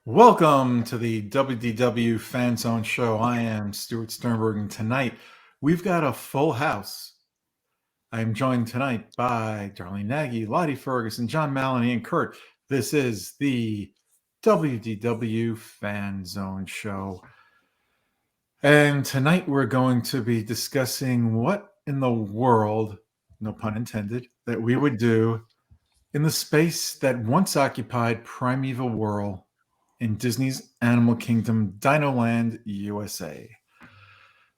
Welcome to the WDW Fan Zone Show. I am Stuart Sternberg, and tonight we've got a full house. I am joined tonight by Darlene Nagy, Lottie Ferguson, John Maloney, and Kurt. This is the WDW Fan Zone Show. And tonight we're going to be discussing what in the world, no pun intended, that we would do in the space that once occupied Primeval Whirl in Disney's Animal Kingdom, Dinoland USA.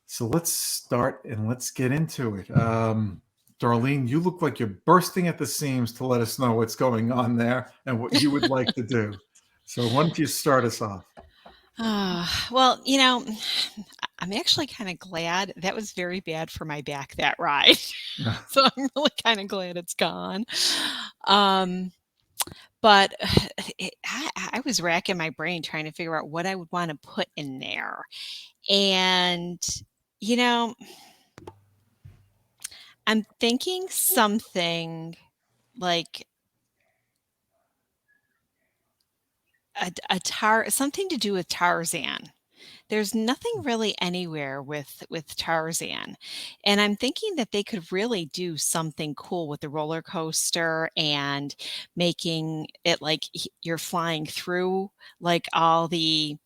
So let's start and let's get into it. Darlene, you look like you're bursting at the seams to let us know what's going on there and what you would like to do. So why don't you start us off? Well, I'm actually kind of glad that was very bad for my back, that ride. So I'm really kind of glad it's gone. But I was racking my brain trying to figure out what I would want to put in there. And, I'm thinking something like something to do with Tarzan. There's nothing really anywhere with Tarzan, and I'm thinking that they could really do something cool with the roller coaster and making it like you're flying through like all the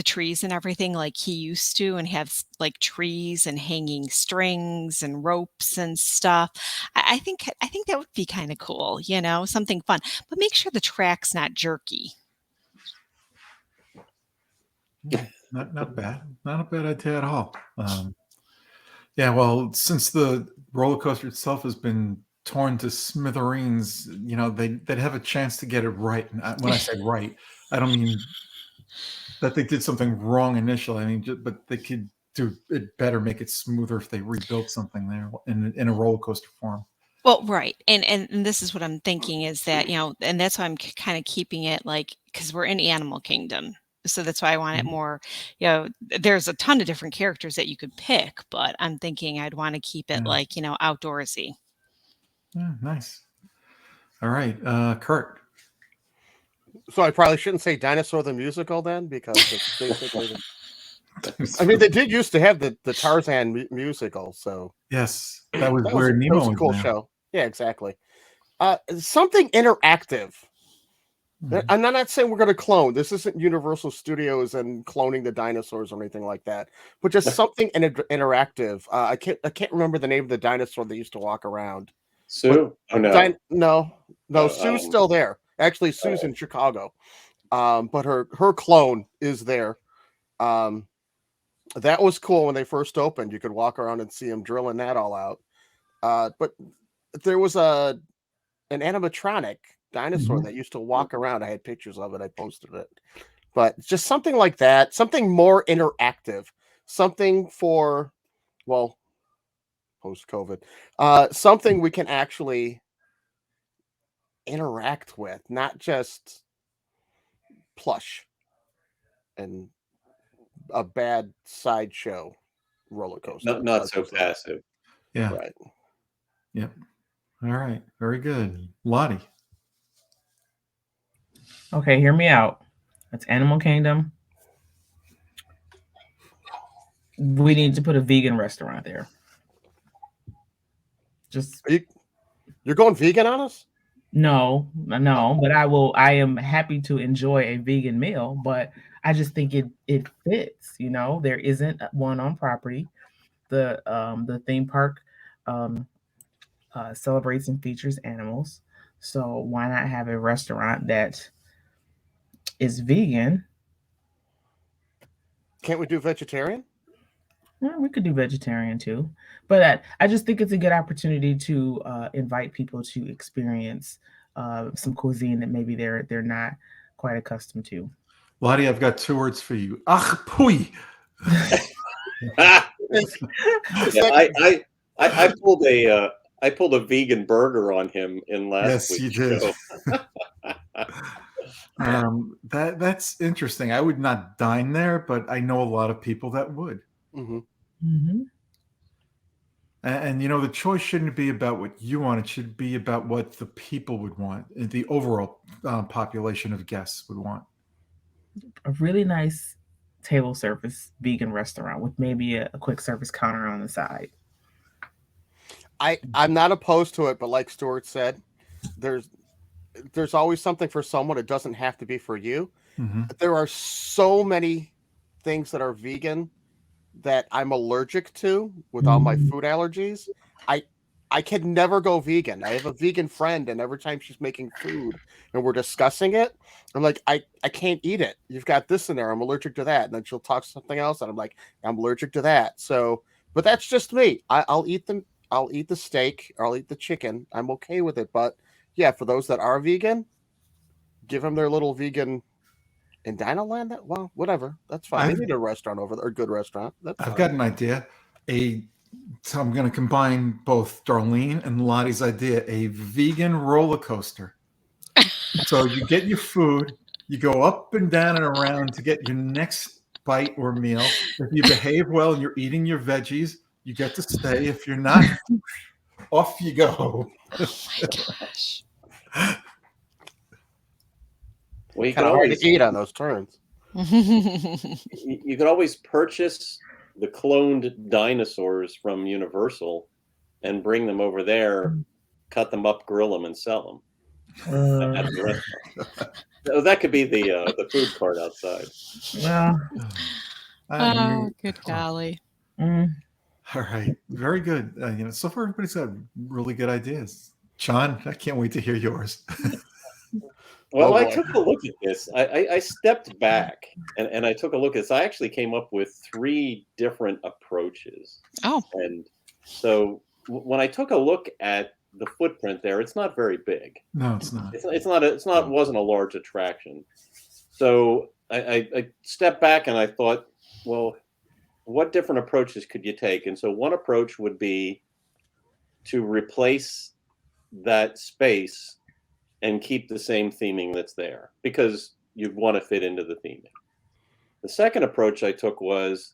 trees and everything like he used to, and have like trees and hanging strings and ropes and stuff. I think that would be kind of cool, something fun, but make sure the track's not jerky. Not bad. Not a bad idea at all. Yeah, well, since the roller coaster itself has been torn to smithereens, they'd have a chance to get it right. And when I say right, I don't mean that they did something wrong initially. I mean, but they could do it better, make it smoother if they rebuilt something there in a roller coaster form. Well, right. And this is what I'm thinking is that, and that's why I'm kind of keeping it like, because we're in Animal Kingdom. So that's why I want it more, there's a ton of different characters that you could pick, but I'm thinking I'd want to keep it like, outdoorsy. Yeah, nice. All right, Kurt. So I probably shouldn't say Dinosaur the Musical then, because it's basically. I mean, they did used to have the Tarzan musical, so yes, that was where Nemo was a cool show. Yeah, exactly. Something interactive. I'm not saying we're going to clone. This isn't Universal Studios and cloning the dinosaurs or anything like that, but just something interactive. I can't remember the name of the dinosaur that used to walk around. Sue? No. Sue's still there. Actually, Sue's in Chicago, but her clone is there. That was cool when they first opened. You could walk around and see them drilling that all out. But there was an animatronic dinosaur that used to walk around. I had pictures of it. I posted it. But just something like that, something more interactive, something for, well, post-COVID, something we can actually interact with, not just plush and a bad sideshow roller coaster. Not so passive. Yeah. Right. Yep. All right. Very good. Lottie. Okay, hear me out. It's Animal Kingdom. We need to put a vegan restaurant there. Just you're going vegan on us? No, but I am happy to enjoy a vegan meal, but I just think it fits, There isn't one on property. The theme park celebrates and features animals. So why not have a restaurant that is vegan? Can't we do vegetarian? Well, we could do vegetarian too, but I just think it's a good opportunity to invite people to experience some cuisine that maybe they're not quite accustomed to. Lottie, I've got 2 words for you. Ach, pui. I pulled a vegan burger on him in last week's show. That's interesting. I would not dine there, but I know a lot of people that would. Mm-hmm. Mm-hmm. And the choice shouldn't be about what you want. It should be about what the people would want, the overall population of guests would want. a really nice table service vegan restaurant with maybe a quick service counter on the side. I'm not opposed to it, but like Stuart said, there's there's always something for someone. It doesn't have to be for you. Hmm. There are so many things that are vegan that I'm allergic to with all my food allergies. I I can never go vegan. I have a vegan friend, and every time she's making food and we're discussing it, I'm like, I can't eat it. You've got this in there. I'm allergic to that. And then she'll talk something else, and I'm like, I'm allergic to that. So, but that's just me. I'll eat them. I'll eat the steak, or I'll eat the chicken. I'm okay with it. But yeah, for those that are vegan, give them their little vegan in Dinoland. Well, whatever. That's fine. They I've need a restaurant over there, a good restaurant. That's I've fine. got an idea. So I'm going to combine both Darlene and Lottie's idea: a vegan roller coaster. So you get your food, you go up and down and around to get your next bite or meal. If you behave well and you're eating your veggies, you get to stay. If you're not, off you go. Oh my gosh. Well, you Kind could of hard always to eat on those turns. you could always purchase the cloned dinosaurs from Universal and bring them over there, cut them up, grill them, and sell them at the restaurant. So that could be the food cart outside. Well, Oh, good golly. mm, All right, very good. So far everybody's got really good ideas. John, I can't wait to hear yours. Well, Oh, I boy. took a look at this. I stepped back and I took a look at this. I actually came up with 3 different approaches. Oh, And so when I took a look at the footprint there, it's not very big. No, it's not. Wasn't a large attraction. So I stepped back and I thought, well, what different approaches could you take? And so one approach would be to replace that space and keep the same theming that's there because you'd want to fit into the theming. The second approach I took was,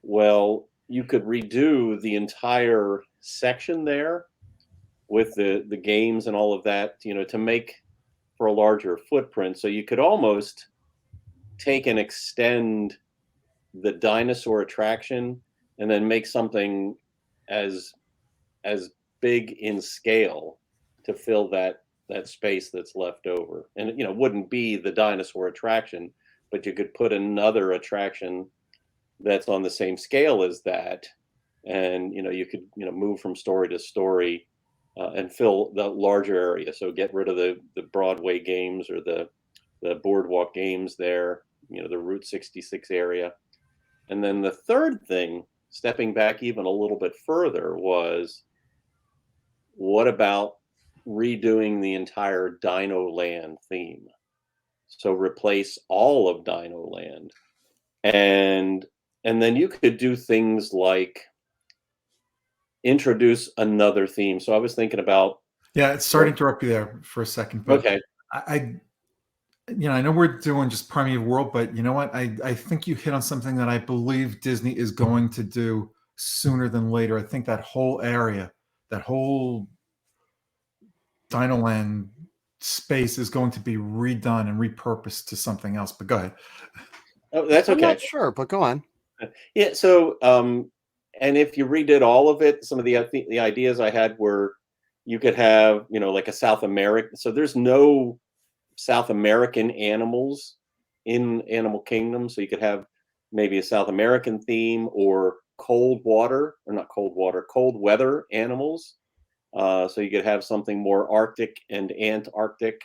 well, you could redo the entire section there with the games and all of that, to make for a larger footprint. So you could almost take and extend the dinosaur attraction and then make something as big in scale to fill that space that's left over. And it wouldn't be the dinosaur attraction, but you could put another attraction that's on the same scale as that, and you could move from story to story and fill the larger area. So get rid of the Broadway games or the boardwalk games there, the Route 66 area. And then the third thing, stepping back even a little bit further, was what about redoing the entire Dinoland theme? So replace all of Dinoland, and then you could do things like introduce another theme. So I was thinking about. Yeah, sorry to interrupt you there for a second, but Okay. I know we're doing just Primeval Whirl, but you know what? I think you hit on something that I believe Disney is going to do sooner than later. I think that whole area, that whole Dinoland space is going to be redone and repurposed to something else. But go ahead. Oh, that's I'm okay. not sure, but go on. Yeah. So, and if you redid all of it, some of the ideas I had were you could have, like a South American. So there's no South American animals in Animal Kingdom. So you could have maybe a South American theme or cold weather animals. So you could have something more Arctic and Antarctic.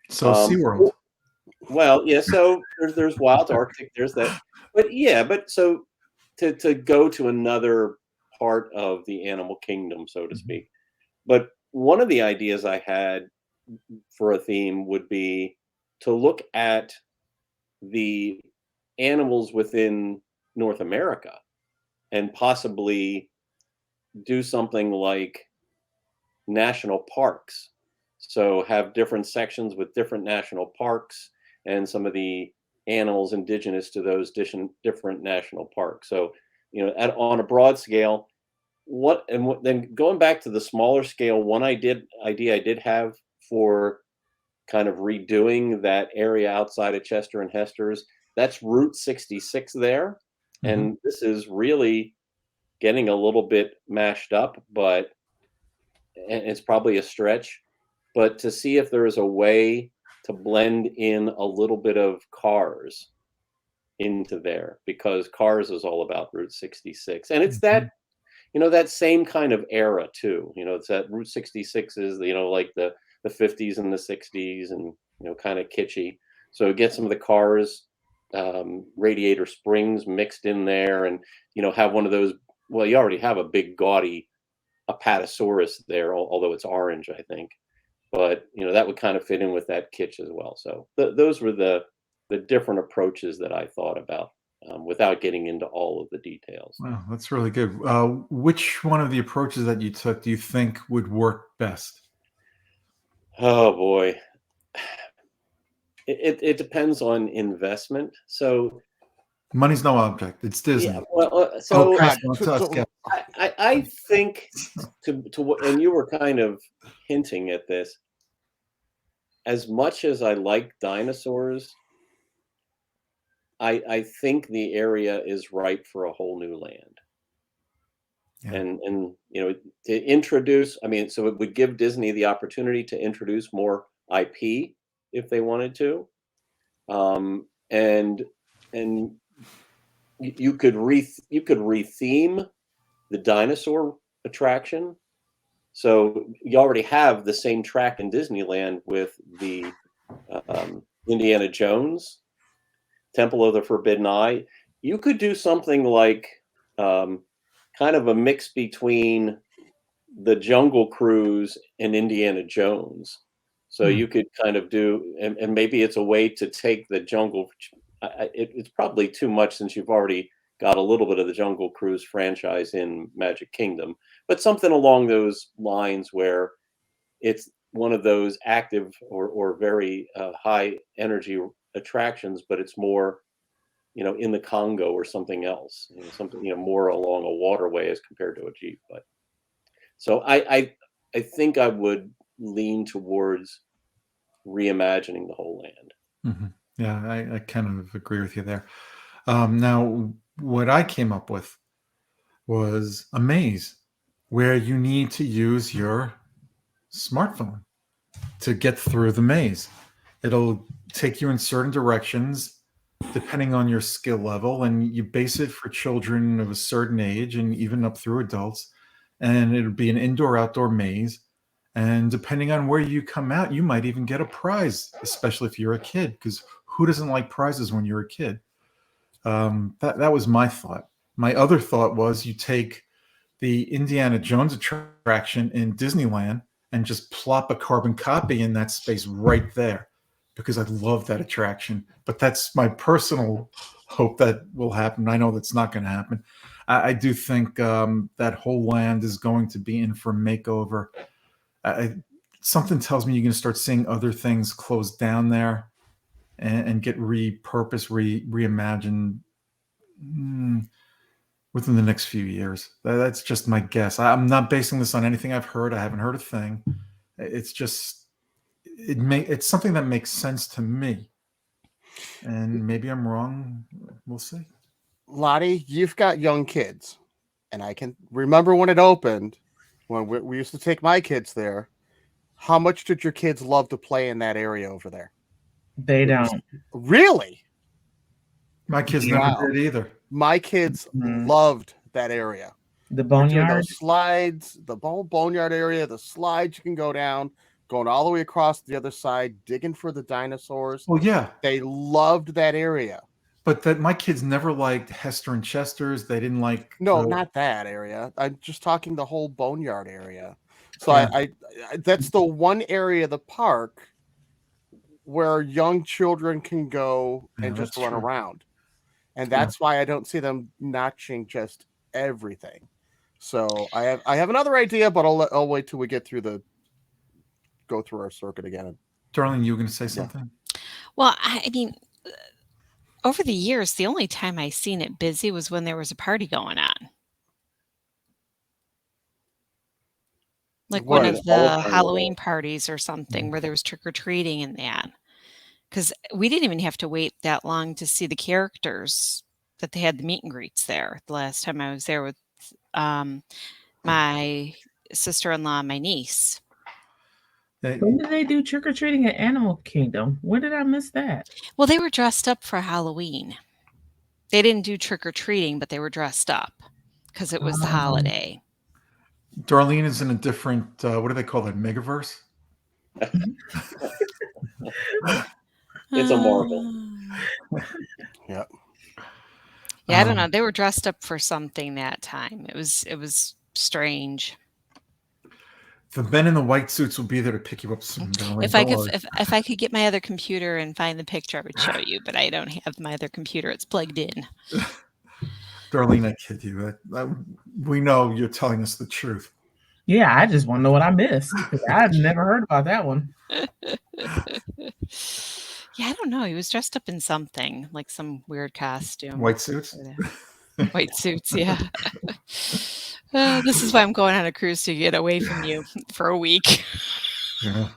So SeaWorld. Well, yeah. So there's Wild Arctic. There's that. But yeah. But so to go to another part of the animal kingdom, so to speak. But one of the ideas I had for a theme would be to look at the animals within North America and possibly do something like national parks. So have different sections with different national parks and some of the animals indigenous to those different national parks. So, on a broad scale, then going back to the smaller scale, one idea I did have for kind of redoing that area outside of Chester and Hester's that's Route 66 there. And this is really getting a little bit mashed up, but and it's probably a stretch. But to see if there is a way to blend in a little bit of Cars into there, because Cars is all about Route 66. And it's that, that same kind of era too. It's that Route 66 is, like the 50s and the 60s and, kind of kitschy. So get some of the Cars radiator springs mixed in there and, have one of those. Well, you already have a big gaudy Apatosaurus there, although it's orange, I think. But, that would kind of fit in with that kitsch as well. So those were the different approaches that I thought about without getting into all of the details. Wow, that's really good. Which one of the approaches that you took do you think would work best? Oh boy, it depends on investment. So money's no object. It's Disney. Yeah, well, so I think to and you were kind of hinting at this. As much as I like dinosaurs, I think the area is ripe for a whole new land. Yeah. And to introduce, so it would give Disney the opportunity to introduce more IP if they wanted to, and you could retheme the dinosaur attraction. So you already have the same track in Disneyland with the Indiana Jones Temple of the Forbidden Eye. You could do something like kind of a mix between the Jungle Cruise and Indiana Jones. So you could kind of do, and maybe it's a way to take the Jungle. It's probably too much since you've already got a little bit of the Jungle Cruise franchise in Magic Kingdom, but something along those lines where it's one of those active or very high energy attractions, but it's more, in the Congo or something else, something, more along a waterway as compared to a Jeep. But so I think I would lean towards reimagining the whole land. Yeah, I kind of agree with you there. Now, what I came up with was a maze where you need to use your smartphone to get through the maze. It'll take you in certain directions depending on your skill level, and you base it for children of a certain age and even up through adults. And it'll be an indoor-outdoor maze. And depending on where you come out, you might even get a prize, especially if you're a kid, because who doesn't like prizes when you're a kid? That was my thought. My other thought was you take the Indiana Jones attraction in Disneyland and just plop a carbon copy in that space right there, because I love that attraction. But that's my personal hope that will happen. I know that's not going to happen. I do think that whole land is going to be in for a makeover. Something tells me you're going to start seeing other things closed down there and get repurposed, reimagined within the next few years. That's just my guess. I'm not basing this on anything I've heard. I haven't heard a thing. It's just it's something that makes sense to me, and maybe I'm wrong. We'll see. Lottie, you've got young kids, and I can remember when it opened, when we used to take my kids there. How much did your kids love to play in that area over there? They don't. Really? My kids Wow. never did either. My kids loved that area. The boneyard, those slides, the boneyard area, the slides you can go down, going all the way across the other side, digging for the dinosaurs. Well, yeah, they loved that area. But my kids never liked Hester and Chester's. They didn't like. No, not that area. I'm just talking the whole boneyard area. So Yeah. I that's the one area of the park where young children can go and just run around. And that's why I don't see them notching just everything. So I have another idea, but I'll wait till we go through our circuit again. Darling, you were going to say something? Well, I mean, over the years, the only time I seen it busy was when there was a party going on. Like one of the Halloween parties or something where there was trick-or-treating and that. because we didn't even have to wait that long to see the characters that they had the meet and greets there. The last time I was there with my sister-in-law and my niece. When did they do trick or treating at Animal Kingdom? When did I miss that? Well, they were dressed up for Halloween. They didn't do trick or treating, but they were dressed up because it was the holiday. Darlene is in a different, what do they call it, Megaverse? It's a marvel. Yeah. Yeah, I don't know. They were dressed up for something that time. It was strange. The men in the white suits will be there to pick you up soon, darling. If I could get my other computer and find the picture, I would show you, but I don't have my other computer. It's plugged in. Darlene, I kid you. We know you're telling us the truth. Yeah, I just want to know what I missed. I've never heard about that one. Yeah, I don't know. He was dressed up in something, like some weird costume. White suits? White suits, yeah. This is why I'm going on a cruise, to get away from you for a week. Yeah.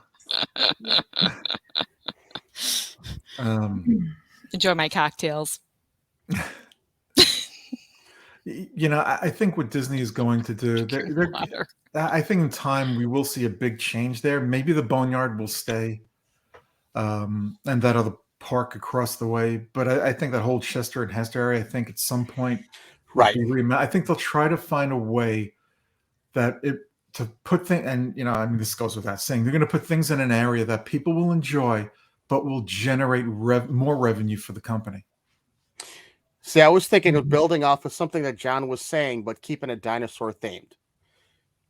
Enjoy my cocktails. You know, I think what Disney is going to do, I think in time we will see a big change there. Maybe the Boneyard will stay, and that other park across the way. But I think that whole Chester and Hester area, I think at some point, right. I think they'll try to find a way to put things, and you know, I mean, this goes without saying, they're going to put things in an area that people will enjoy, but will generate more revenue for the company. See, I was thinking of building off of something that John was saying, but keeping it dinosaur themed.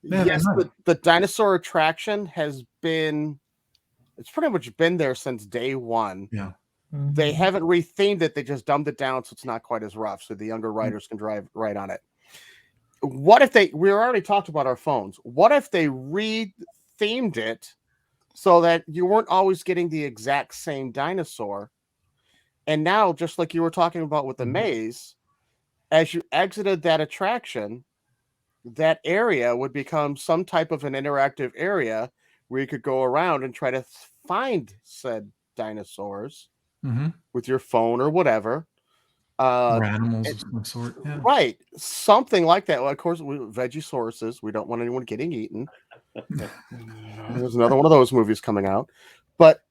Yeah, yes, the dinosaur attraction has been, it's pretty much been there since day one. Yeah. They haven't rethemed it. They just dumbed it down so it's not quite as rough, so the younger riders can drive right on it. What if we already talked about our phones. What if they rethemed it so that you weren't always getting the exact same dinosaur? And now, just like you were talking about with the maze, as you exited that attraction, that area would become some type of an interactive area where you could go around and try to find said dinosaurs with your phone or whatever. Or animals of some sort. Yeah. Right. Something like that. Well, of course, Vegisauruses. We don't want anyone getting eaten. There's another one of those movies coming out. But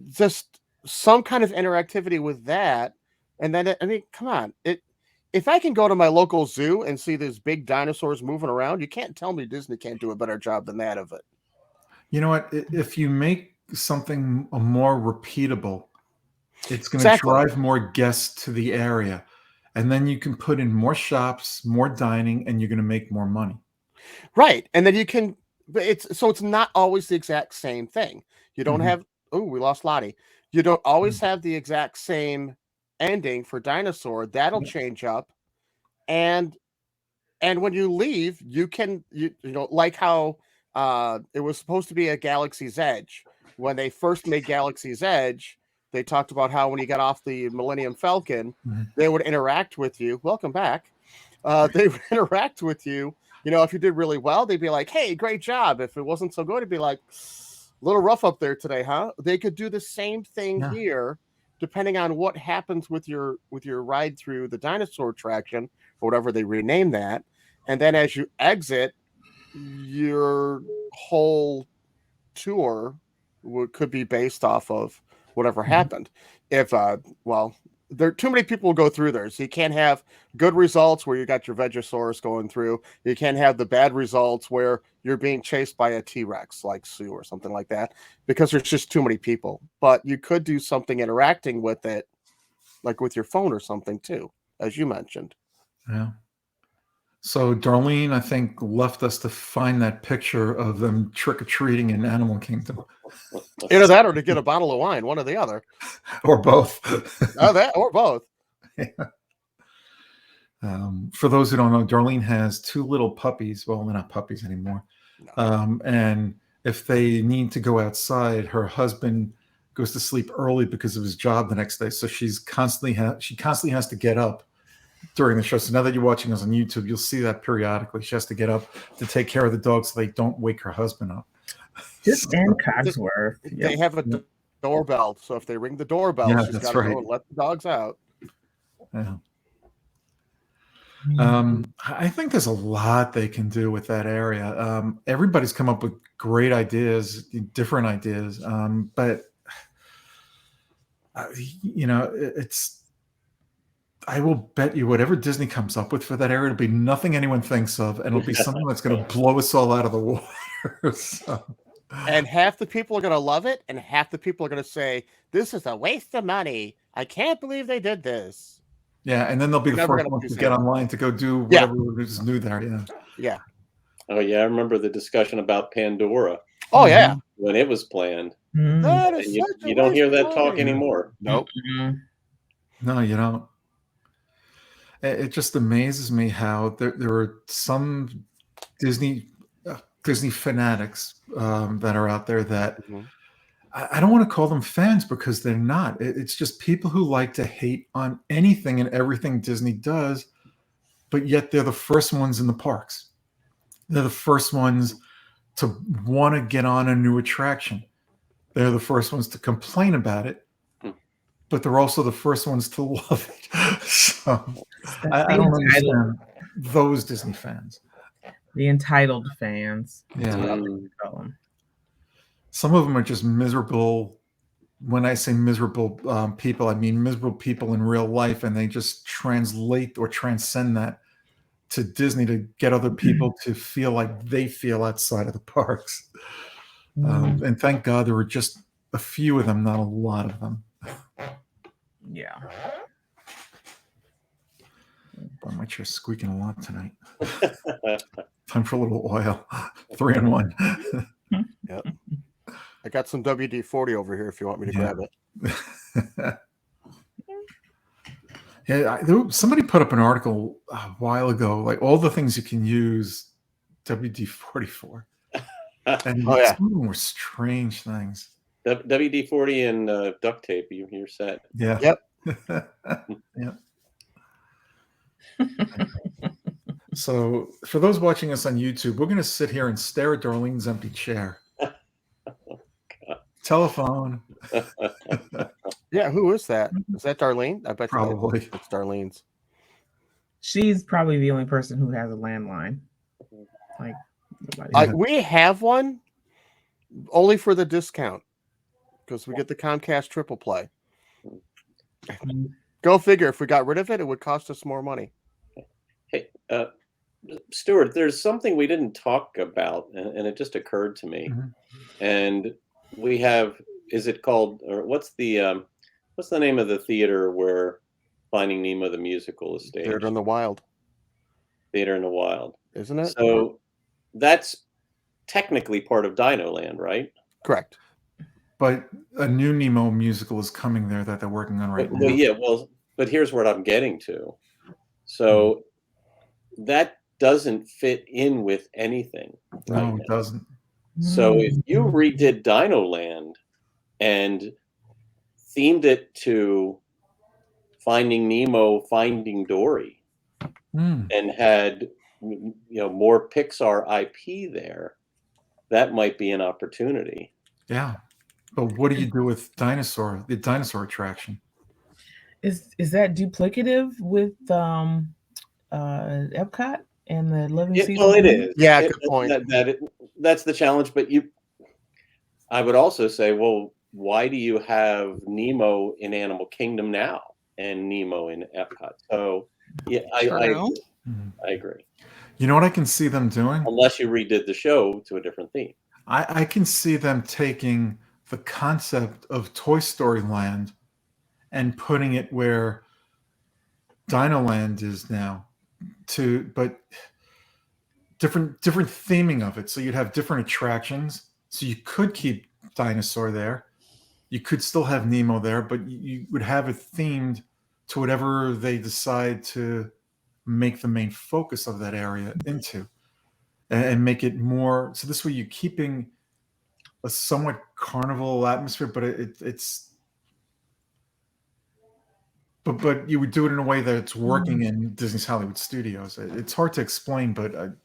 just some kind of interactivity with that. And then, I mean, come on. If I can go to my local zoo and see these big dinosaurs moving around, you can't tell me Disney can't do a better job than that of it. You know what? If you make something more repeatable, it's going to drive more guests to the area. And then you can put in more shops, more dining, and you're going to make more money. Right. And then you can, it's not always the exact same thing. You don't have, we lost Lottie. You don't always have the exact same ending for Dinosaur. That'll change up. And when you leave, you can, you know, like how it was supposed to be a Galaxy's Edge. When they first made Galaxy's Edge, they talked about how when you got off the Millennium Falcon, they would interact with you. Welcome back. They would interact with you. You know, if you did really well, they'd be like, hey, great job. If it wasn't so good, it'd be like, a little rough up there today, huh? They could do the same thing here, depending on what happens with your ride through the dinosaur attraction, or whatever they rename that. And then as you exit, your whole tour could be based off of whatever happened. If there too many people will go through there, so you can't have good results where you got your Vegisaurus going through. You can't have the bad results where you're being chased by a T-Rex like Sue or something like that, because there's just too many people. But you could do something interacting with it, like with your phone or something too, as you mentioned. Yeah. So Darlene, I think, left us to find that picture of them trick-or-treating in Animal Kingdom. Either that or to get a bottle of wine, one or the other. Or both. Or both. Yeah. For those who don't know, Darlene has two little puppies. Well, they're not puppies anymore. No. And if they need to go outside, her husband goes to sleep early because of his job the next day. So she constantly has to get up during the show. So now that you're watching us on YouTube, you'll see that periodically. She has to get up to take care of the dogs so they don't wake her husband up. Just and Cogsworth. They have a doorbell. So if they ring the doorbell, Yeah, she's that's got to right. go and let the dogs out. Yeah. Mm-hmm. I think there's a lot they can do with that area. Everybody's come up with great ideas, different ideas, but it's. I will bet you whatever Disney comes up with for that area, it'll be nothing anyone thinks of, and it'll be something that's going to blow us all out of the water. So. And half the people are going to love it, and half the people are going to say, "This is a waste of money. I can't believe they did this." Yeah, and then they'll be You're the never first gonna ones please to get anyone. online to go do whatever is new there. Yeah. Yeah. Oh yeah, I remember the discussion about Pandora Oh yeah. when it was planned. Mm-hmm. That And is you, such a you don't hear waste of that talk money. anymore. Nope. Mm-hmm. No, you don't. It just amazes me how there are some Disney fanatics that are out there that Mhm. I don't want to call them fans because they're not. It's just people who like to hate on anything and everything Disney does, but yet they're the first ones in the parks. They're the first ones to want to get on a new attraction. They're the first ones to complain about it, but they're also the first ones to love it. So I don't understand those Disney fans. The entitled fans. Yeah. That's what I like to call them. Some of them are just miserable. When I say miserable people, I mean miserable people in real life, and they just translate or transcend that to Disney to get other people to feel like they feel outside of the parks. And thank God there were just a few of them, not a lot of them. Yeah. Boy, my chair's squeaking a lot tonight. Time for a little oil. 3 in 1. Yep. I got some WD-40 over here if you want me to grab it. Yeah, somebody put up an article a while ago, like all the things you can use WD-40 for. And some of them were strange things. WD-40 and duct tape, you're set. Yeah. Yep. Yep. So for those watching us on YouTube, we're going to sit here and stare at Darlene's empty chair. Telephone. Yeah, who is that? Is that Darlene? I bet Probably. it's Darlene's. She's probably the only person who has a landline. Like we have one only for the discount because we get the Comcast triple play. Go figure. If we got rid of it, it would cost us more money. Hey, Stuart, there's something we didn't talk about, and it just occurred to me. And we have, is it called, or what's the name of the theater where Finding Nemo the musical is staged? Theater in the Wild. Theater in the Wild, isn't it? So that's technically part of Dinoland, right? Correct. But a new Nemo musical is coming there that they're working on right now. Well, yeah. Well, but here's what I'm getting to. So that doesn't fit in with anything. Right No, it doesn't. So if you redid Dinoland and themed it to Finding Nemo, Finding Dory, and had more Pixar IP there, that might be an opportunity. Yeah, but what do you do with the dinosaur attraction? Is that duplicative with Epcot and the Living Seas? Well, it is. Yeah, good point. That's the challenge. But I would also say, well, why do you have Nemo in Animal Kingdom now and Nemo in Epcot? So, yeah, I agree. You know what I can see them doing? Unless you redid the show to a different theme. I can see them taking the concept of Toy Story Land and putting it where Dinoland is now, but different theming of it. So you'd have different attractions. So you could keep Dinosaur there. You could still have Nemo there, but you would have it themed to whatever they decide to make the main focus of that area into, and make it more. So this way you're keeping a somewhat carnival atmosphere, but but you would do it in a way that it's working in Disney's Hollywood Studios. It's hard to explain, but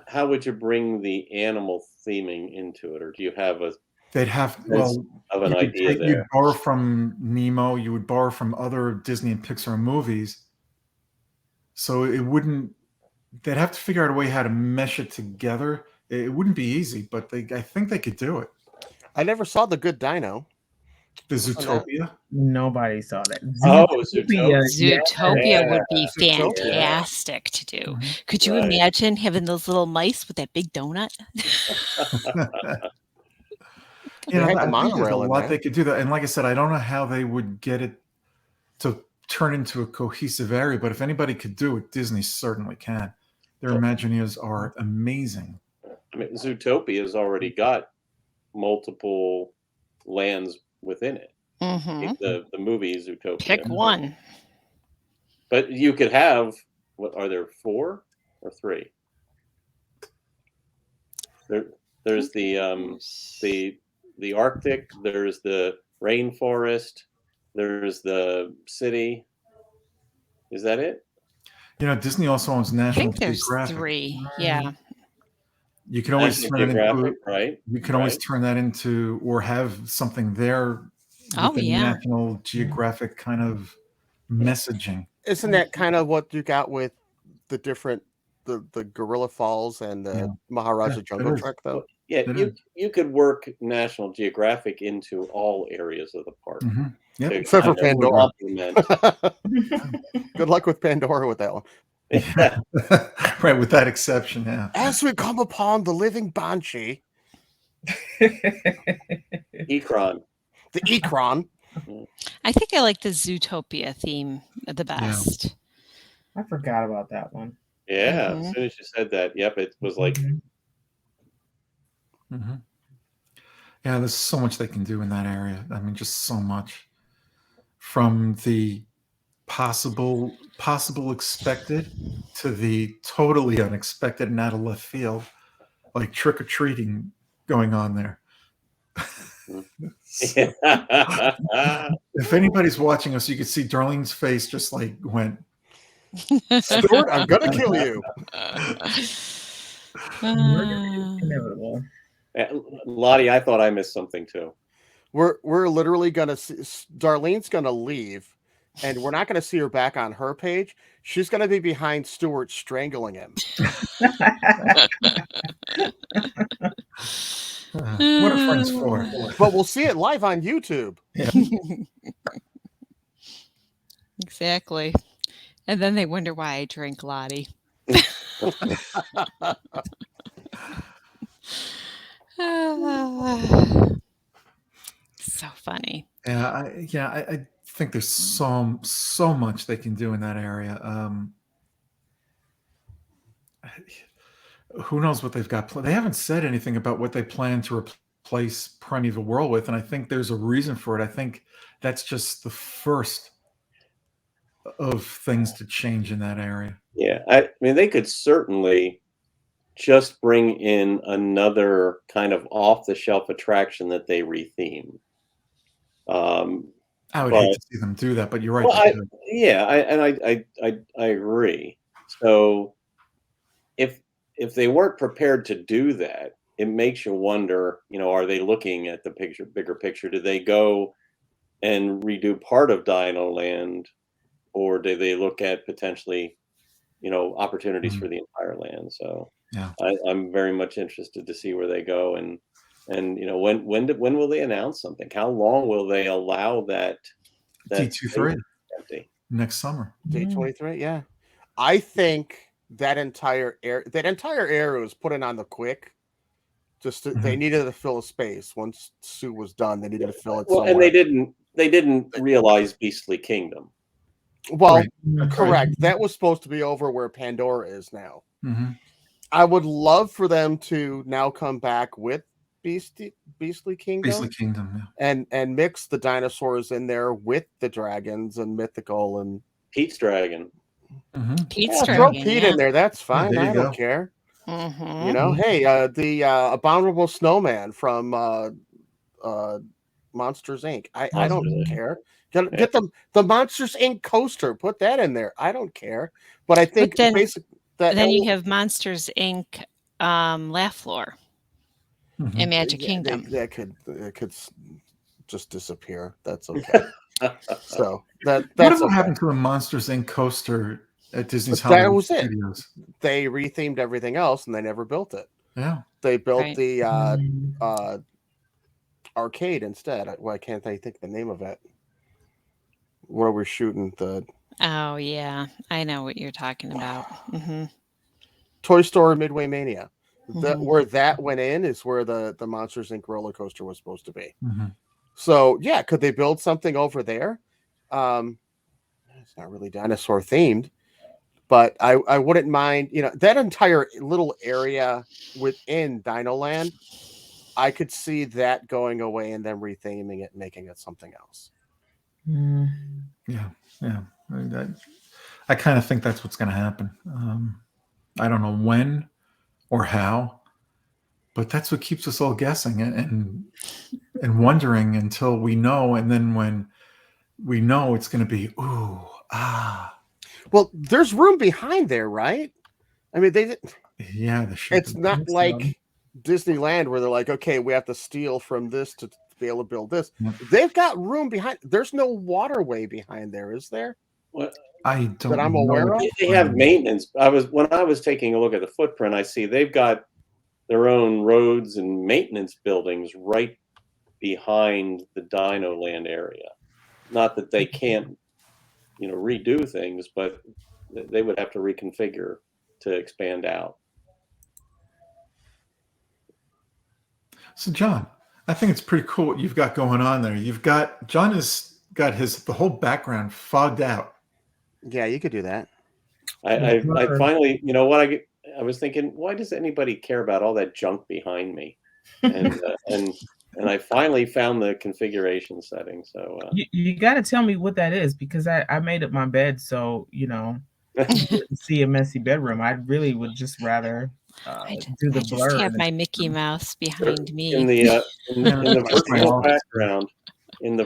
how would you bring the animal theming into it, or do you have They'd have Of an idea there. You'd borrow from Nemo. You would borrow from other Disney and Pixar movies. So it wouldn't. They'd have to figure out a way how to mesh it together. It wouldn't be easy, but I think they could do it. I never saw The Good Dino. The Zootopia. Nobody saw that. Oh, Zootopia. Zootopia would be Zootopia. fantastic to do. Mhm. Could you Right. imagine having those little mice with that big donut? They had the I think there's a monorail in lot there. they could do that. And like I said, I don't know how they would get it to turn into a cohesive area, but if anybody could do it, Disney certainly can. Their Imagineers are amazing. I mean, Zootopia's already got multiple lands within it. Mm-hmm. The movie Zootopia. Pick one. But you could have, what are there, 4 or 3? There's the Arctic, there's the rainforest, there's the city. Is that it? Disney also owns I National think there's Geographic. 3. Yeah. You can always National turn it into Geographic, right? you can always Right. turn that into or have something there Oh, with the yeah. National Geographic kind of messaging. Isn't that kind of what you got with the different the Gorilla Falls and the Yeah. Maharaja Yeah, Jungle it is. Trek though? Yeah, It you could work National Geographic into all areas of the park. Mhm. Yep. to Except for kind of Pandora. complement- Good luck with Pandora with that one. Yeah. Right, with that exception, yeah. As we come upon the living Banshee, Ekron. the Ekron. I think I like the Zootopia theme the best. I forgot about that one. Yeah, Mhm. as soon as you said that, yep, it was like, hmm Yeah, there's so much they can do in that area. I mean, just so much. From the possible expected to the totally unexpected and out of left field, like trick or treating going on there. If anybody's watching us, you could see Darlene's face just like went. Stuart, I'm gonna kill you. Inevitable. Lottie, I thought I missed something too. We're literally gonna see Darlene's gonna leave, and we're not gonna see her back on her page. She's gonna be behind Stuart strangling him. What are friends for? But we'll see it live on YouTube. Exactly. And then they wonder why I drink Lottie. So funny. I think there's so much they can do in that area. Who knows what they've got? They haven't said anything about what they plan to replace Primeval Whirl with, and I think there's a reason for it. I think that's just the first of things to change in that area. Yeah, I mean, they could certainly just bring in another kind of off-the-shelf attraction that they retheme. I would hate to see them do that, but you're right. Well, they could. I agree. So if they weren't prepared to do that, it makes you wonder, are they looking at the bigger picture? Do they go and redo part of Dinoland, or do they look at potentially, opportunities for the entire land? So Yeah. I'm very much interested to see where they go, and when will they announce something? How long will they allow that D23 empty? next summer. D23, yeah. I think that entire area was put in on the quick. Just they needed to fill a space. Once Sue was done, they needed to fill it. Well, somewhere. and they didn't realize Beastly Kingdom. Well, Right. correct. That was supposed to be over where Pandora is now. Mhm. I would love for them to now come back with Beastly Kingdom, Beastly Kingdom. Yeah. and mix the dinosaurs in there with the dragons and mythical and Pete's Dragon. Mhm. Pete's throw Dragon. Pete Yeah. in there. That's fine. there you I don't go. care. Mhm. Hey, the abominable snowman from Monsters Inc. I don't Monsters Inc. care. Get the Monsters Inc. coaster. Put that in there. I don't care. But I think then- basic that Then you have Monsters Inc. Laugh Floor. Mhm. in Magic Yeah, Kingdom. that could just disappear. That's okay. So that's Whatever okay. happened to the Monsters Inc. coaster at Disney's But that Hollywood was it. Studios? They rethemed everything else, and they never built it. Yeah. They built Right. the Mm. arcade instead. Why can't I think the name of it? Where we're shooting the Oh yeah, I know what you're talking about. Hmm. Toy Story Midway Mania. Mhm. Where that went in is where the Monsters Inc. roller coaster was supposed to be. Mhm. So yeah, could they build something over there? It's not really dinosaur themed, but I wouldn't mind, that entire little area within Dinoland. I could see that going away and then retheming it and making it something else. Mm. Yeah. Yeah. I kind of think that's what's going to happen. I don't know when or how, but that's what keeps us all guessing and wondering until we know. And then when we know, it's going to be, ooh, ah. Well, there's room behind there, right? I mean, Yeah, the ship. it's not like Disneyland where they're like, okay, we have to steal from this to be able to build this. Yep. They've got room behind. There's no waterway behind there, is there? Well, I don't that I'm know aware what of? they have maintenance. When I was taking a look at the footprint, I see they've got their own roads and maintenance buildings right behind the Dinoland area. Not that they can't, redo things, but they would have to reconfigure to expand out. So, John, I think it's pretty cool what you've got going on there. John has got the whole background fogged out. Yeah, you could do that. I finally, I was thinking, why does anybody care about all that junk behind me? And I finally found the configuration setting. So you got to tell me what that is, because I made up my bed, so you couldn't see a messy bedroom. I really would just rather do the I just blur. have my Mickey Mouse behind me. in the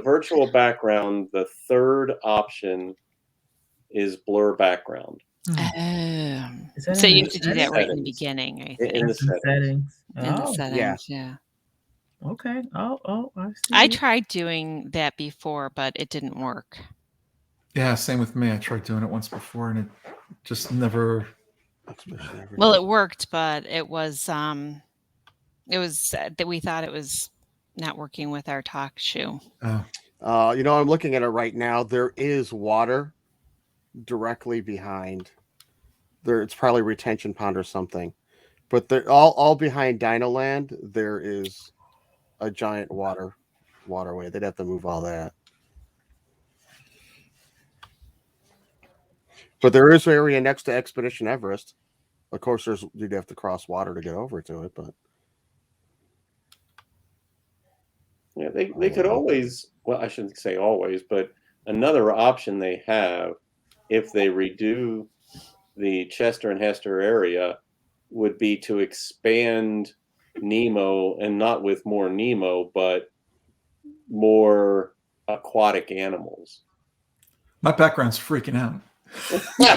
virtual background, the third option is blur background. So you have to do that right in the beginning, I think. In the settings. In the settings, yeah. Okay. Oh, I see. I tried doing that before, but it didn't work. Yeah, same with me. I tried doing it once before, and it just never. Well, it worked, but it was that we thought it was not working with our talk shoe. I'm looking at it right now. There is water directly behind there. It's probably retention pond or something, but they're all behind Dinoland. There is a giant waterway. They'd have to move all that. But there is an area next to Expedition Everest. Of course, you'd have to cross water to get over to it, but yeah, they could always. Well, I shouldn't say always, but another option they have, if they redo the Chester and Hester area, would be to expand Nemo, and not with more Nemo, but more aquatic animals. My background's freaking out.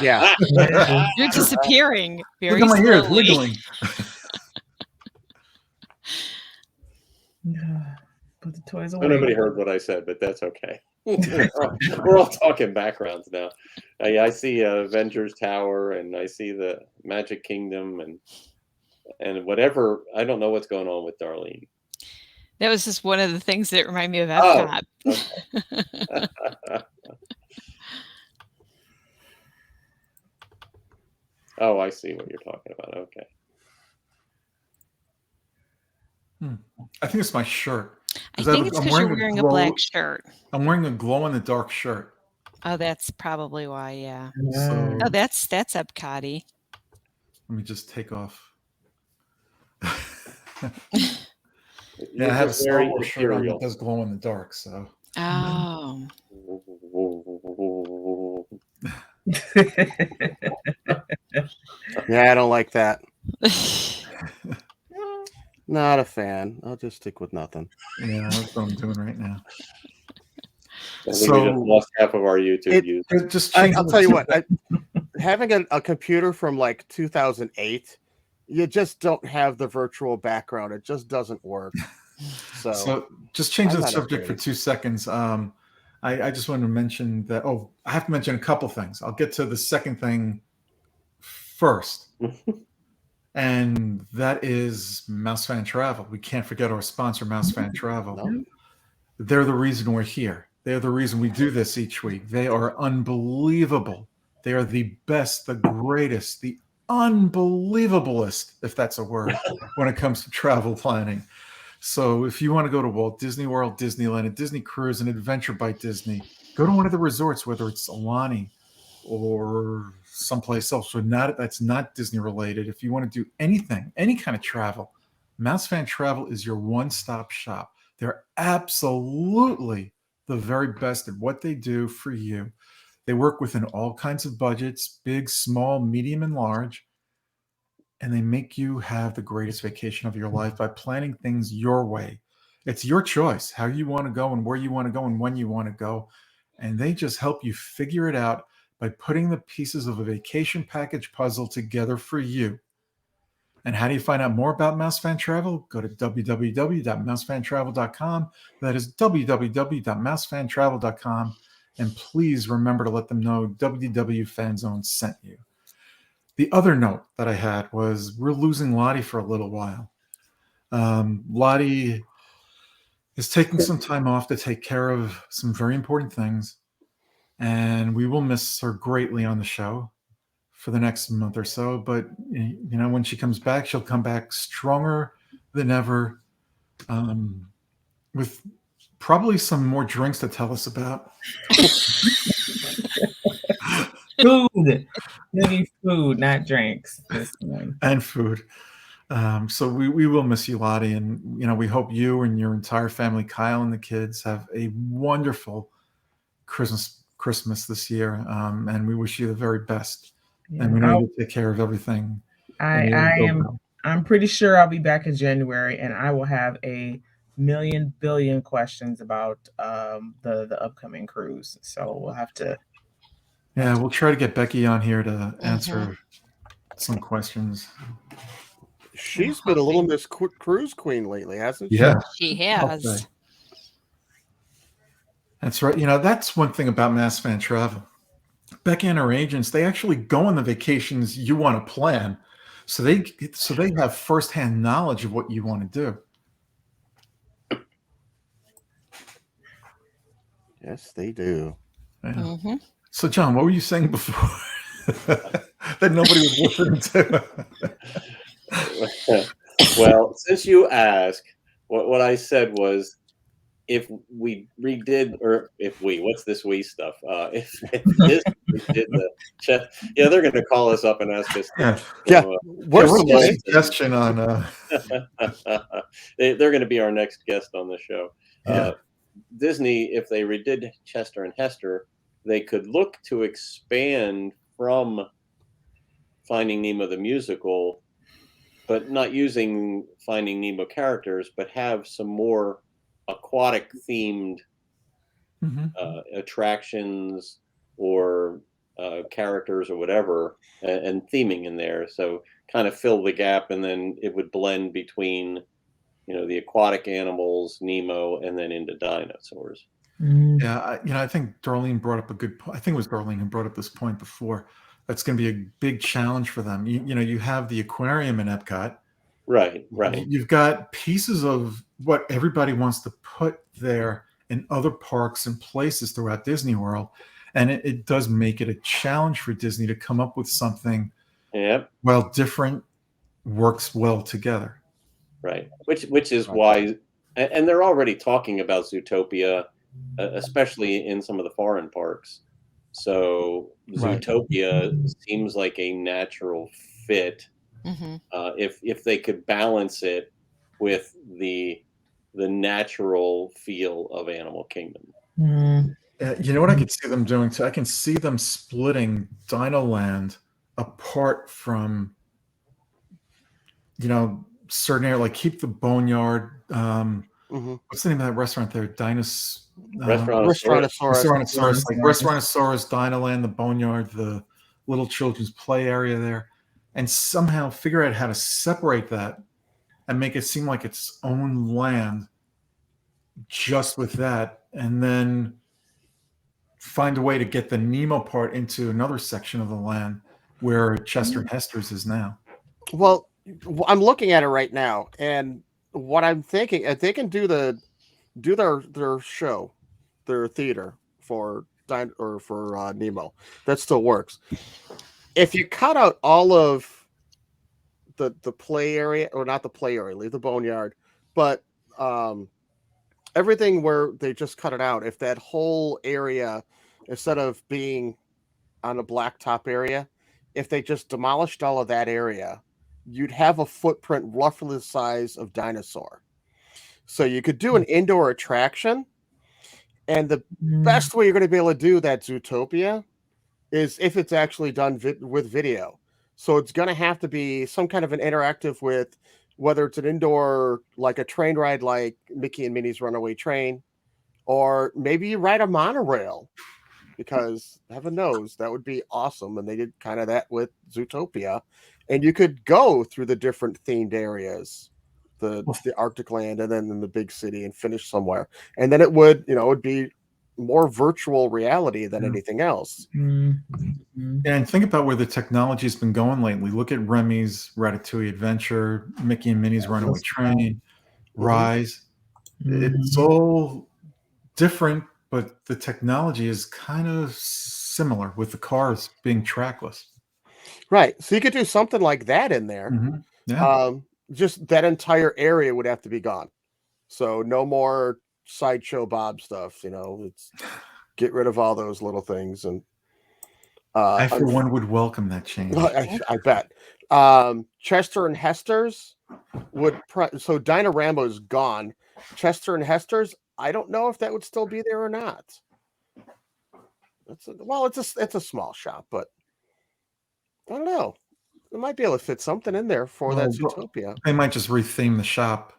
Yeah. You're disappearing very Look at my ears slowly. wiggling. Put the toys away. Nobody heard what I said, but that's okay. We're all talking backgrounds now. I see Avengers Tower, and I see the Magic Kingdom, and whatever. I don't know what's going on with Darlene. That was just one of the things that remind me of Epcot. Okay. Oh, I see what you're talking about. Okay. I think it's my shirt. I think it's because you're wearing a black shirt. I'm wearing a glow-in-the-dark shirt. Oh, that's probably why, yeah. So, oh, that's Epcot-y. Let me just take off. Yeah, I have a Star Wars shirt on that does glow in the dark, so. Oh. Yeah, I don't like that. Not a fan. I'll just stick with nothing. Yeah, that's what I'm doing right now. I think we just lost half of our YouTube views. I'll tell you what, having a computer from like 2008 you just don't have the virtual background. It just doesn't work. So just change I'm the not subject for afraid. 2 seconds. I just wanted to mention that. Oh, I have to mention a couple things. I'll get to the second thing first. And that is Mouse Fan Travel. We can't forget our sponsor, Mouse Fan Travel. No. They're the reason we're here. They're the reason we do this each week. They are unbelievable. They are the best, the greatest, the unbelievablest, if that's a word, when it comes to travel planning. So if you want to go to Walt Disney World, Disneyland, a Disney Cruise, an Adventure by Disney, go to one of the resorts, whether it's Alani or someplace else. So that's not Disney related. If you want to do anything, any kind of travel, Mouse Fan Travel is your one-stop shop. They're absolutely the very best at what they do for you. They work within all kinds of budgets, big, small, medium, and large. And they make you have the greatest vacation of your life by planning things your way. It's your choice how you want to go and where you want to go and when you want to go. And they just help you figure it out by putting the pieces of a vacation package puzzle together for you. And how do you find out more about Mouse Fan Travel? Go to www.mousefantravel.com. That is www.mousefantravel.com. And please remember to let them know WDW Fan Zone sent you. The other note that I had was we're losing Lottie for a little while. Lottie is taking some time off to take care of some very important things. And we will miss her greatly on the show for the next month or so. But, when she comes back, she'll come back stronger than ever, with probably some more drinks to tell us about. Food. Maybe food, not drinks. And food. So we will miss you, Lottie. And, we hope you and your entire family, Kyle and the kids, have a wonderful Christmas this year. And we wish you the very best. Yeah, and we know you'll take care of everything. I'm pretty sure I'll be back in January, and I will have a million billion questions about the upcoming cruise. So we'll have to. Yeah, we'll try to get Becky on here to answer some questions. She's been a little Miss Cruise Queen lately, hasn't she? Yeah, she has. Okay. That's right. That's one thing about Mass Fan Travel. Becky and her agents, they actually go on the vacations you want to plan. So they have firsthand knowledge of what you want to do. Yes, they do. Yeah. Mm-hmm. So, John, what were you saying before that nobody was listening to? Well, since you asked, what I said was, if we redid, or if what's this we stuff? If this did the chess, they're going to call us up and ask us. What's the suggestion on? They're going to be our next guest on the show. Yeah. Disney, if they redid Chester and Hester, they could look to expand from Finding Nemo the musical, but not using Finding Nemo characters, but have some more aquatic themed attractions or characters or whatever, and theming in there. So kind of fill the gap, and then it would blend between, the aquatic animals, Nemo, and then into dinosaurs. Yeah, I think Darlene brought up a good point. I think it was Darlene who brought up this point before. That's going to be a big challenge for them. You have the aquarium in Epcot. Right. You've got pieces of what everybody wants to put there in other parks and places throughout Disney World. And it does make it a challenge for Disney to come up with something while different works well together. Right. Which is why, and they're already talking about Zootopia, especially in some of the foreign parks. So Zootopia seems like a natural fit. If they could balance it with the natural feel of Animal Kingdom. You know what I could see them doing too? I can see them splitting Dinoland apart from, certain area, like keep the Boneyard. What's the name of that restaurant there? Restaurantosaurus, like Restaurantosaurus, Dinoland, the Boneyard, the little children's play area there. and somehow figure out how to separate that and make it seem like its own land just with that, and then find a way to get the Nemo part into another section of the land where Chester and Hester's is now. Well, I'm looking at it right now, and what I'm thinking, if they can do their show, their theater for Nemo, that still works. If you cut out all of the play area, or not the play area, leave the boneyard, but everything where they just cut it out, if that whole area, instead of being on a blacktop area, if they just demolished all of that area, you'd have a footprint roughly the size of Dinosaur. So you could do an indoor attraction, and the best way you're going to be able to do that Zootopia is if it's actually done with video. So it's going to have to be some kind of an interactive with, whether it's an indoor, like a train ride like Mickey and Minnie's Runaway Train, or maybe you ride a monorail, because heaven knows that would be awesome. And they did kind of that with Zootopia. And you could go through the different themed areas, the Arctic land, and then in the big city, and finish somewhere. And then it would, it would be more virtual reality than anything else. And think about where the technology has been going lately. Look at Remy's Ratatouille Adventure, Mickey and Minnie's Runaway Train, Rise. It's all different, but the technology is kind of similar, with the cars being trackless. Right. So you could do something like that in there. Yeah. Just that entire area would have to be gone. So no more Sideshow Bob stuff. It's get rid of all those little things. And I, for one, would welcome that change. I bet. Chester and Hester's would. So Dinorama is gone. Chester and Hester's, I don't know if that would still be there or not. It's a small shop, but I don't know. They might be able to fit something in there for that Zootopia. They might just retheme the shop.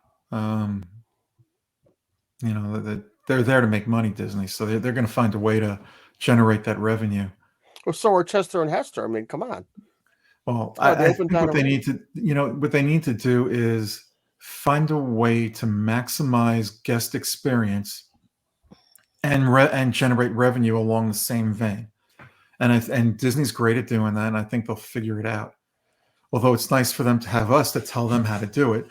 They're there to make money, Disney, so they're going to find a way to generate that revenue. Well, so are Chester and Hester. I mean, come on. Well, I think what they need to do is find a way to maximize guest experience and generate revenue along the same vein. And Disney's great at doing that, and I think they'll figure it out. Although it's nice for them to have us to tell them how to do it.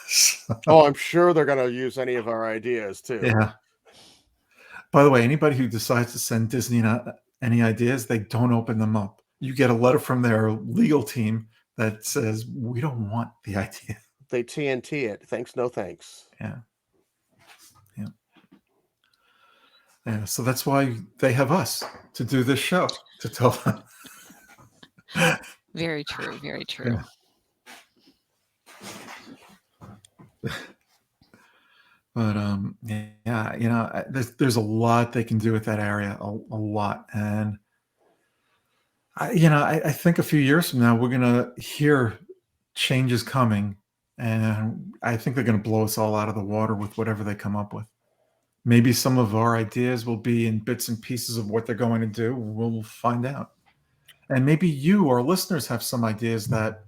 So, I'm sure they're going to use any of our ideas too. Yeah. By the way, anybody who decides to send Disney any ideas, they don't open them up. You get a letter from their legal team that says, we don't want the idea. They TNT it. Thanks, no thanks. Yeah. So that's why they have us to do this show, to tell them. Very true. Very true. But there's a lot they can do with that area, a lot. And I think a few years from now we're gonna hear changes coming, and I think they're gonna blow us all out of the water with whatever they come up with. Maybe some of our ideas will be in bits and pieces of what they're going to do. We'll find out. And maybe you, our listeners, have some ideas that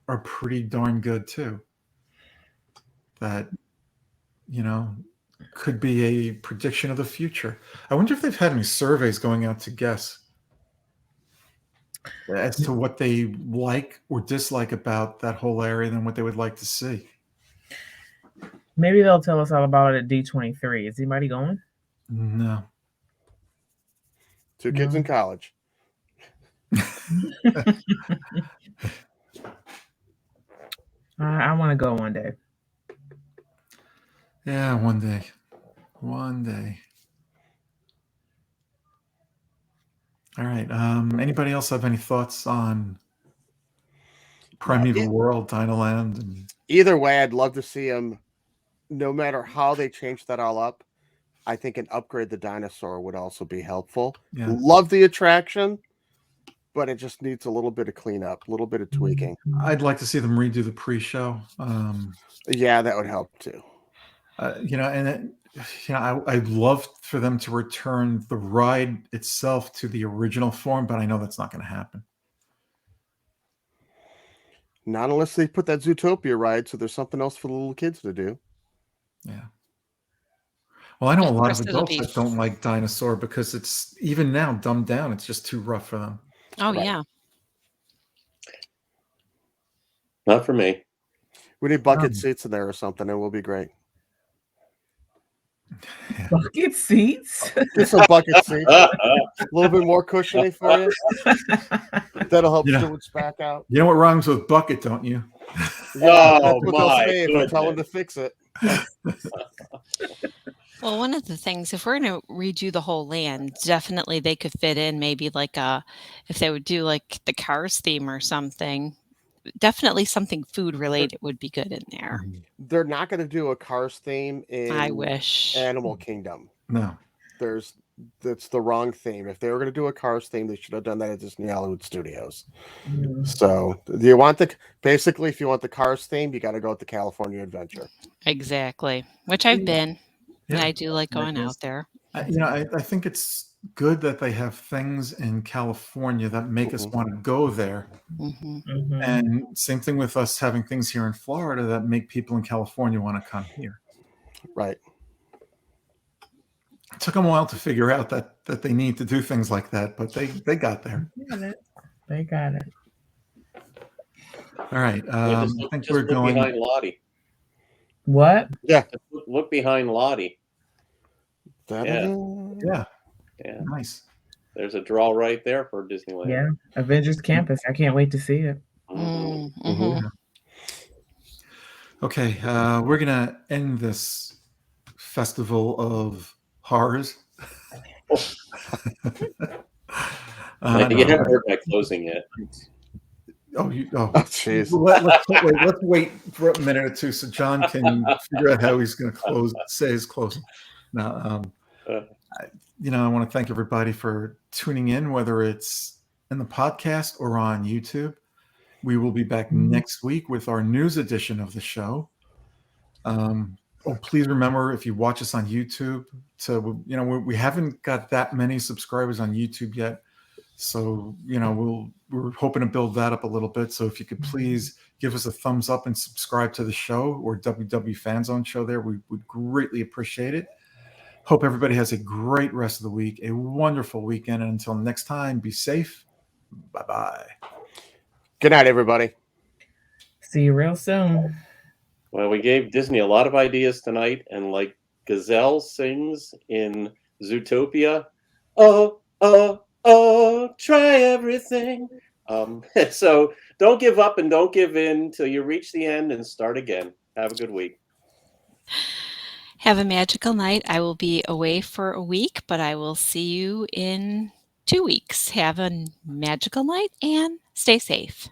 are pretty darn good too. That, could be a prediction of the future. I wonder if they've had any surveys going out to guess as to what they like or dislike about that whole area and what they would like to see. Maybe they'll tell us all about it at D23. Is anybody going? No. Two kids in college. I want to go one day. Yeah, one day. One day. All right. Anybody else have any thoughts on Primeval Whirl, Dinoland? Either way, I'd love to see them. No matter how they change that all up, I think an upgrade the dinosaur would also be helpful. Yeah. Love the attraction, but it just needs a little bit of cleanup, a little bit of tweaking. I'd like to see them redo the pre-show. Yeah, that would help too. I'd love for them to return the ride itself to the original form, but I know that's not going to happen. Not unless they put that Zootopia ride, so there's something else for the little kids to do. Yeah. Well, I know a lot of course, it'll adults be- that don't like Dinosaur because it's even now dumbed down. It's just too rough for them. Oh Right. yeah. Not for me. We need bucket Um, seats in there or something, and we'll be great. Bucket seats. Get some bucket seats, a little bit more cushiony for you. That'll help Yeah. Stewart's back out. You know what rhymes with bucket, don't you? Yeah, Oh, that's what they'll my say if I tell them to goodness. fix it. Well, one of the things, if we're going to redo the whole land, definitely they could fit in maybe like if they would do like the Cars theme or something, definitely something food related would be good in there. They're not going to do a Cars theme I in wish. Animal Kingdom. No. That's the wrong theme. If they were going to do a Cars theme, they should have done that at Disney Hollywood Studios. Mm. So, do you want basically, if you want the Cars theme, you got to go with the California Adventure. Exactly. Which I've been. And Yeah. I do like going Nice. out there. I think it's good that they have things in California that make us Mhm. want to go there. Hmm. Mhm. And same thing with us having things here in Florida that make people in California want to come here. Right. It took them a while to figure out that they need to do things like that, but they got there. They got it. All right. Yeah, I think we're look going. behind Lottie. What? Just look behind Lottie. Yeah. Yeah. Nice. There's a draw right there for Disneyland. Yeah, Avengers Campus. I can't wait to see it. Mhm. Mhm. Okay. We're gonna end this festival of horrors. You haven't heard my closing yet. Oh, Oh, jeez. Let's wait for a minute or two so John can figure out how he's going to say his closing. Now, I want to thank everybody for tuning in, whether it's in the podcast or on YouTube. We will be back next week with our news edition of the show. Please remember, if you watch us on YouTube, we haven't got that many subscribers on YouTube yet. So, we're hoping to build that up a little bit. So if you could please give us a thumbs up and subscribe to the show or WDW Fan Zone show there, we would greatly appreciate it. Hope everybody has a great rest of the week, a wonderful weekend. And until next time, be safe. Bye-bye. Good night, everybody. See you real soon. Well, we gave Disney a lot of ideas tonight, and like Gazelle sings in Zootopia, try everything. So don't give up and don't give in till you reach the end and start again. Have a good week. Have a magical night. I will be away for a week, but I will see you in 2 weeks. Have a magical night and stay safe.